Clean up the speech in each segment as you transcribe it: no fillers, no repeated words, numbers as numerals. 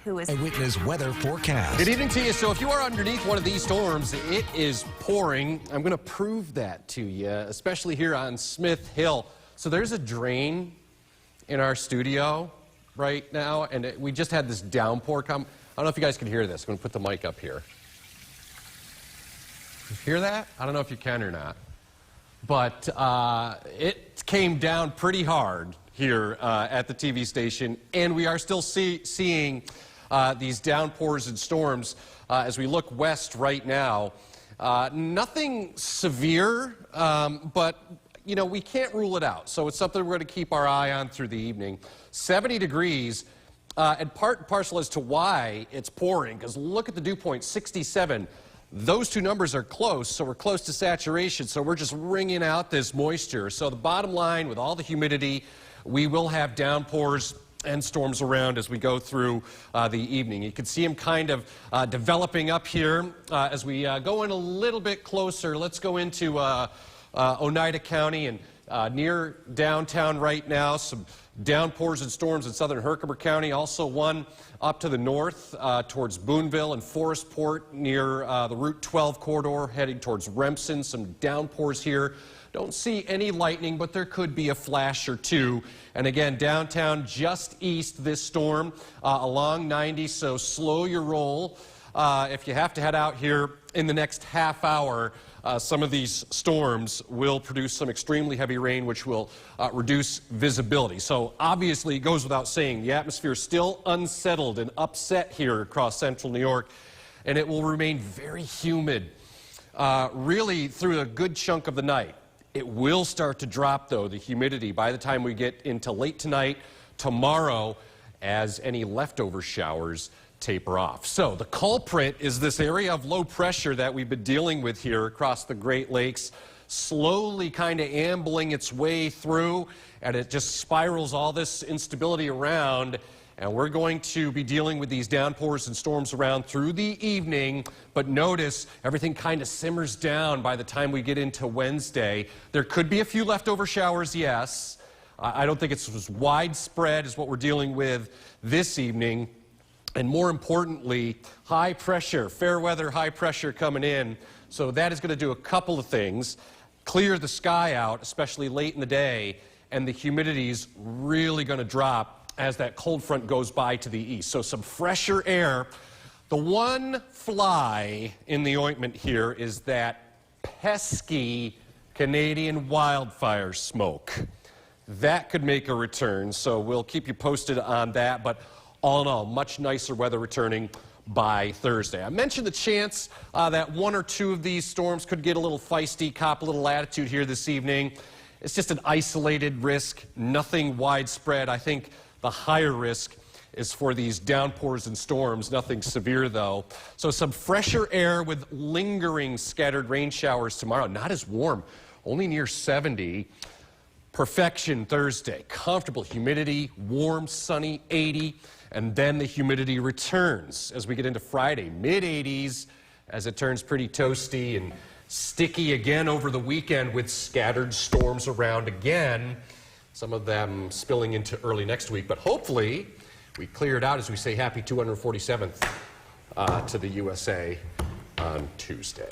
who is Eyewitness weather forecast. Good evening to you. So if you are underneath one of these storms, it is pouring. I'm going to prove that to you, especially here on Smith Hill. So there's a drain in our studio right now, and we just had this downpour come. I don't know if you guys can hear this. I'm going to put the mic up here. You hear that? I don't know if you can or not. But it came down pretty hard here at the TV station, and we are still seeing these downpours and storms as we look west right now. Nothing severe, but you know, we can't rule it out. So it's something we're going to keep our eye on through the evening. 70 degrees, and part and parcel as to why it's pouring, because look at the dew point, 67. Those two numbers are close, so we're close to saturation, so we're just wringing out this moisture. So the bottom line, with all the humidity, we will have downpours and storms around as we go through the evening. You can see them kind of developing up here as we go in a little bit closer. Let's go into Oneida County and near downtown right now. Some downpours and storms in southern Herkimer County. Also one up to the north towards Boonville and Forestport near the Route 12 corridor heading towards Remsen. Some downpours here. Don't see any lightning, but there could be a flash or two. And again, downtown just east this storm along 90, so slow your roll. If you have to head out here in the next half hour, some of these storms will produce some extremely heavy rain, which will reduce visibility. So obviously, it goes without saying, the atmosphere is still unsettled and upset here across central New York, and it will remain very humid really through a good chunk of the night. It will start to drop, though, the humidity, by the time we get into late tonight, tomorrow, as any leftover showers taper off. So the culprit is this area of low pressure that we've been dealing with here across the Great Lakes, slowly kind of ambling its way through, and it just spirals all this instability around. And we're going to be dealing with these downpours and storms around through the evening, but notice everything kind of simmers down by the time we get into Wednesday. There could be a few leftover showers, yes. I don't think it's as widespread as what we're dealing with this evening. And more importantly, high pressure, fair weather, high pressure coming in. So that is going to do a couple of things. Clear the sky out, especially late in the day, and the humidity is really going to drop as that cold front goes by to the east. So some fresher air. The one fly in the ointment here is that pesky Canadian wildfire smoke. That could make a return, so we'll keep you posted on that. But all in all, much nicer weather returning by Thursday. I mentioned the chance that one or two of these storms could get a little feisty, cop a little latitude here this evening. It's just an isolated risk, nothing widespread. I think the higher risk is for these downpours and storms, nothing severe though. So some fresher air with lingering scattered rain showers tomorrow. Not as warm, only near 70. Perfection Thursday. Comfortable humidity, warm, sunny, 80. And then the humidity returns as we get into Friday. Mid-80s as it turns pretty toasty and sticky again over the weekend with scattered storms around again. Some of them spilling into early next week, but hopefully we clear it out as we say happy 247th to the USA on Tuesday.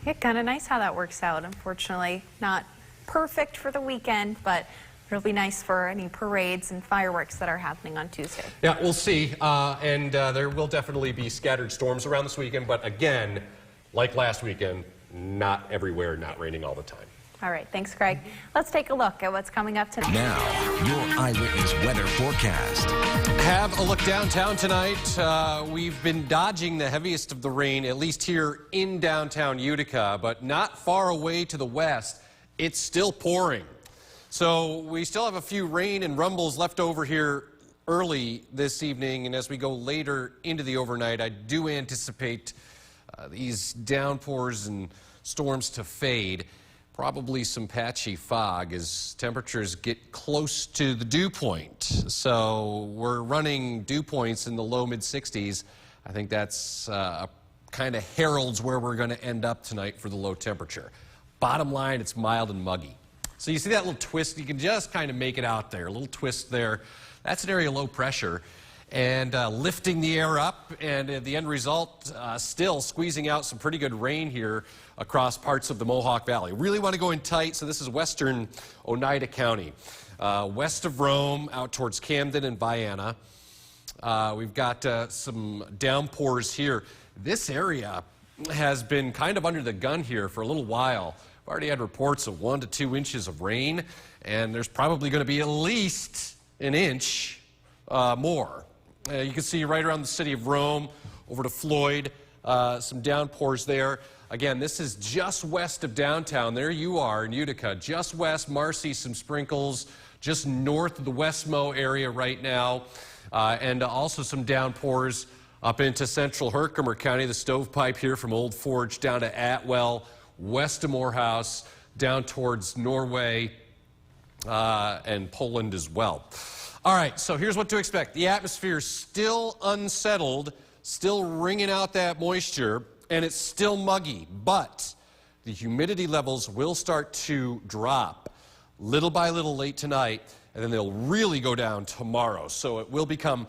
Yeah, kind of nice how that works out. Unfortunately, not perfect for the weekend, but it'll be nice for any parades and fireworks that are happening on Tuesday. Yeah, we'll see. And there will definitely be scattered storms around this weekend, but again, like last weekend, not everywhere, not raining all the time. All right, thanks, Greg. Let's take a look at what's coming up tonight. Now, your Eyewitness weather forecast. Have a look downtown tonight. We've been dodging the heaviest of the rain, at least here in downtown Utica, but not far away to the west. It's still pouring. So we still have a few rain and rumbles left over here early this evening, and as we go later into the overnight, I do anticipate these downpours and storms to fade. Probably some patchy fog as temperatures get close to the dew point. So we're running dew points in the low mid-60s. I think that's kind of heralds where we're going to end up tonight for the low temperature. Bottom line, it's mild and muggy. So you see that little twist? You can just kind of make it out there. A little twist there. That's an area of low pressure. and lifting the air up, and the end result still squeezing out some pretty good rain here across parts of the Mohawk Valley. Really want to go in tight, so this is western Oneida County. West of Rome, out towards Camden and Vienna. We've got some downpours here. This area has been kind of under the gun here for a little while. We've already had reports of 1 to 2 inches of rain, and there's probably going to be at least an inch more. You can see right around the city of Rome, over to Floyd, some downpours there. Again, this is just west of downtown. There you are in Utica, just west, Marcy, some sprinkles, just north of the Westmo area right now, and also some downpours up into central Herkimer County, the stovepipe here from Old Forge down to Atwell, west of Morehouse, down towards Norway and Poland as well. All right, so here's what to expect. The atmosphere is still unsettled, still wringing out that moisture, and it's still muggy, but the humidity levels will start to drop little by little late tonight, and then they'll really go down tomorrow. So it will become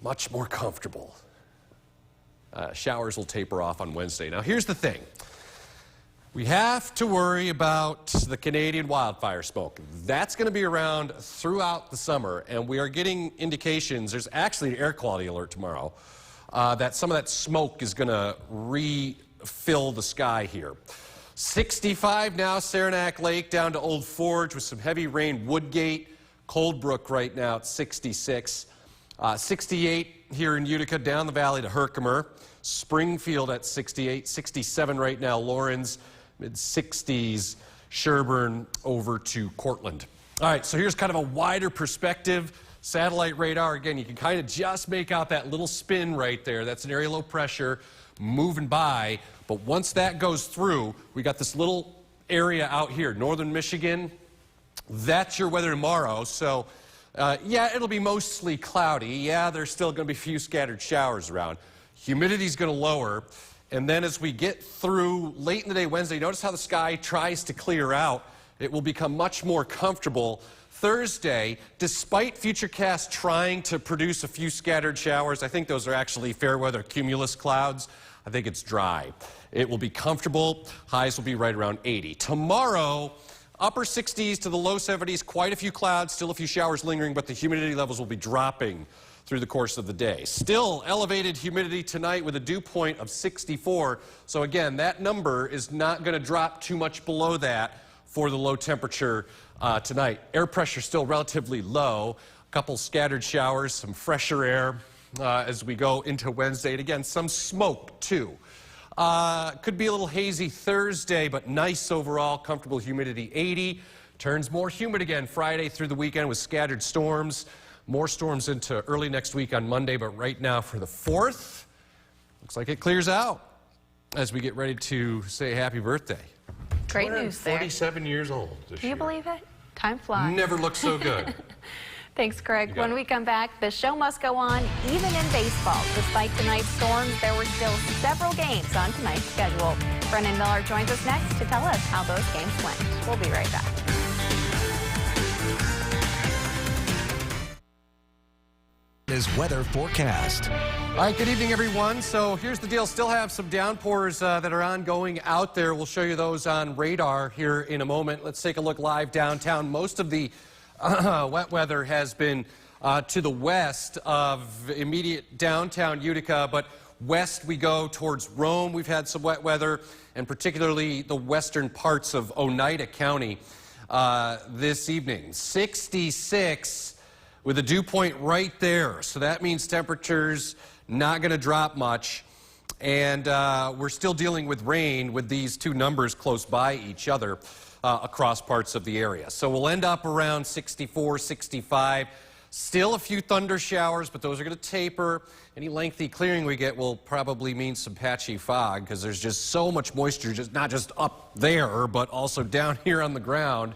much more comfortable. Showers will taper off on Wednesday. Now, here's the thing. We have to worry about the Canadian wildfire smoke. That's going to be around throughout the summer, and we are getting indications. There's actually an air quality alert tomorrow that some of that smoke is going to refill the sky here. 65 now, Saranac Lake down to Old Forge with some heavy rain. Woodgate, Coldbrook right now at 66. 68 here in Utica, down the valley to Herkimer. Springfield at 68. 67 right now, Lawrence. Mid-60s, Sherburne over to Cortland. All right, so here's kind of a wider perspective. Satellite radar, again, you can kind of just make out that little spin right there. That's an area low pressure moving by. But once that goes through, we got this little area out here, northern Michigan. That's your weather tomorrow. So, yeah, it'll be mostly cloudy. Yeah, there's still going to be a few scattered showers around. Humidity's going to lower. And then as we get through late in the day Wednesday, notice how the sky tries to clear out. It will become much more comfortable. Thursday, despite Futurecast trying to produce a few scattered showers, I think those are actually fair weather cumulus clouds. I think it's dry. It will be comfortable. Highs will be right around 80. Tomorrow, upper 60s to the low 70s, quite a few clouds, still a few showers lingering, but the humidity levels will be dropping through the course of the day. Still elevated humidity tonight with a dew point of 64. So again, that number is not going to drop too much below that for the low temperature tonight. Air pressure still relatively low. A couple scattered showers, some fresher air as we go into Wednesday. And again, some smoke too. Could be a little hazy Thursday, but nice overall. Comfortable humidity 80. Turns more humid again Friday through the weekend with scattered storms. More storms into early next week on Monday, but right now for the 4th, looks like it clears out as we get ready to say happy birthday. Great news there. 47 years old this Can you year. believe it? Time flies. Never looked so good. Thanks, Craig. When we come back, the show must go on, even in baseball. Despite tonight's storms, there were still several games on tonight's schedule. Brennan Miller joins us next to tell us how those games went. We'll be right back. Is weather forecast. All right, good evening, everyone. So here's the deal. Still have some downpours that are ongoing out there. We'll show you those on radar here in a moment. Let's take a look live downtown. Most of the wet weather has been to the west of immediate downtown Utica, but west we go towards Rome. We've had some wet weather, and particularly the western parts of Oneida County this evening. 66 with a dew point right there. So that means temperatures not going to drop much. And we're still dealing with rain with these two numbers close by each other across parts of the area. So we'll end up around 64, 65. Still a few thunder showers, but those are going to taper. Any lengthy clearing we get will probably mean some patchy fog because there's just so much moisture, just not just up there, but also down here on the ground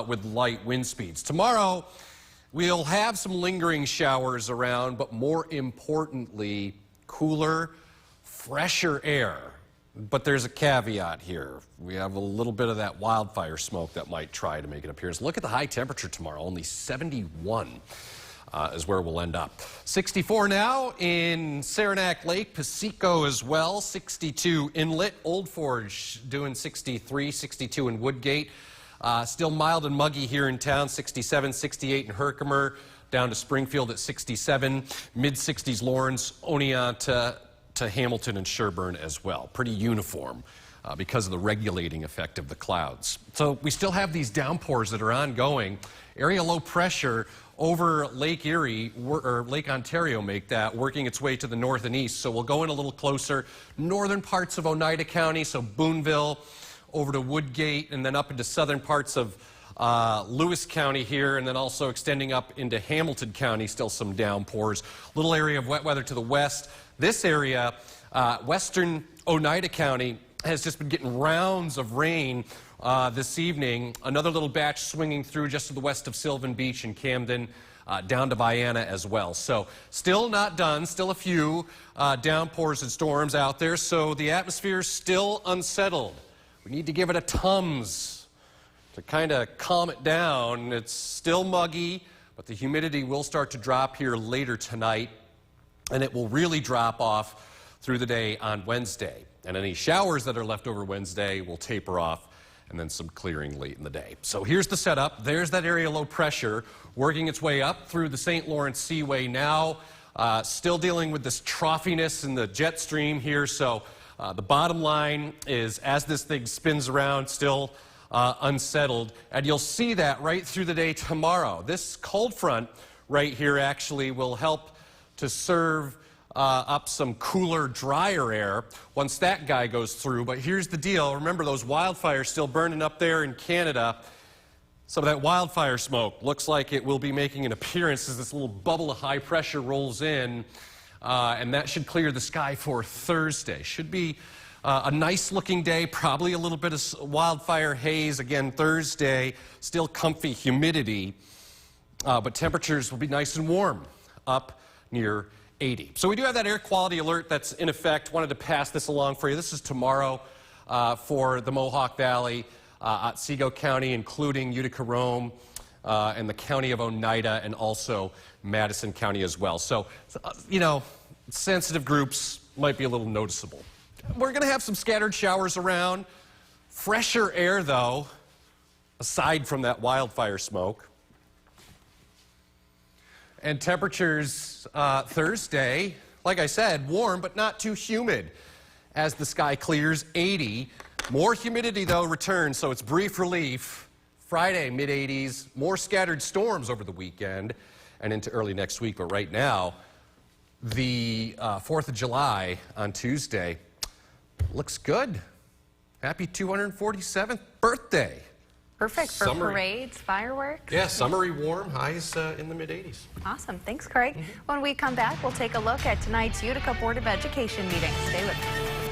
with light wind speeds. Tomorrow, we'll have some lingering showers around, but more importantly, cooler, fresher air. But there's a caveat here. We have a little bit of that wildfire smoke that might try to make an appearance. Look at the high temperature tomorrow, only 71. is where we'll end up. 64 now in Saranac Lake, Piseco as well, 62 Inlet, Old Forge doing 63, 62 in Woodgate. Still mild and muggy here in town, 67, 68 in Herkimer, down to Springfield at 67, mid-60s Lawrence, Oneonta to Hamilton and Sherburne as well. Pretty uniform because of the regulating effect of the clouds. So we still have these downpours that are ongoing. Area low pressure over Lake Erie, or Lake Ontario working its way to the north and east. So we'll go in a little closer. Northern parts of Oneida County, so Boonville, over to Woodgate, and then up into southern parts of Lewis County here, and then also extending up into Hamilton County, still some downpours. Little area of wet weather to the west. This area, western Oneida County, has just been getting rounds of rain this evening. Another little batch swinging through just to the west of Sylvan Beach and Camden, down to Vienna as well. So still not done, still a few downpours and storms out there, so the atmosphere is still unsettled. We need to give it a Tums to kind of calm it down. It's still muggy, but the humidity will start to drop here later tonight, and it will really drop off through the day on Wednesday. And any showers that are left over Wednesday will taper off, and then some clearing late in the day. So here's the setup. There's that area low pressure working its way up through the St. Lawrence Seaway now. Still dealing with this troughiness in the jet stream here. So the bottom line is, as this thing spins around, still unsettled. And you'll see that right through the day tomorrow. This cold front right here actually will help to serve up some cooler, drier air once that guy goes through. But here's the deal. Remember, those wildfires still burning up there in Canada. Some of that wildfire smoke looks like it will be making an appearance as this little bubble of high pressure rolls in. And that should clear the sky for Thursday. Should be a nice looking day, probably a little bit of wildfire haze again Thursday. Still comfy humidity, but temperatures will be nice and warm up near 80. So we do have that air quality alert that's in effect. Wanted to pass this along for you. This is tomorrow for the Mohawk Valley, Otsego County, including Utica-Rome, and the county of Oneida, and also Madison County as well. So, you know, sensitive groups might be a little noticeable. We're going to have some scattered showers around. Fresher air, though, aside from that wildfire smoke. And temperatures Thursday, like I said, warm but not too humid as the sky clears, 80. More humidity, though, returns, so it's brief relief. Friday, mid-80s, more scattered storms over the weekend and into early next week. But right now, the 4th of July on Tuesday looks good. Happy 247th birthday. Perfect for parades, fireworks. Yeah, summery warm, highs in the mid-80s. Awesome. Thanks, Craig. When we come back, we'll take a look at tonight's Utica Board of Education meeting. Stay with us.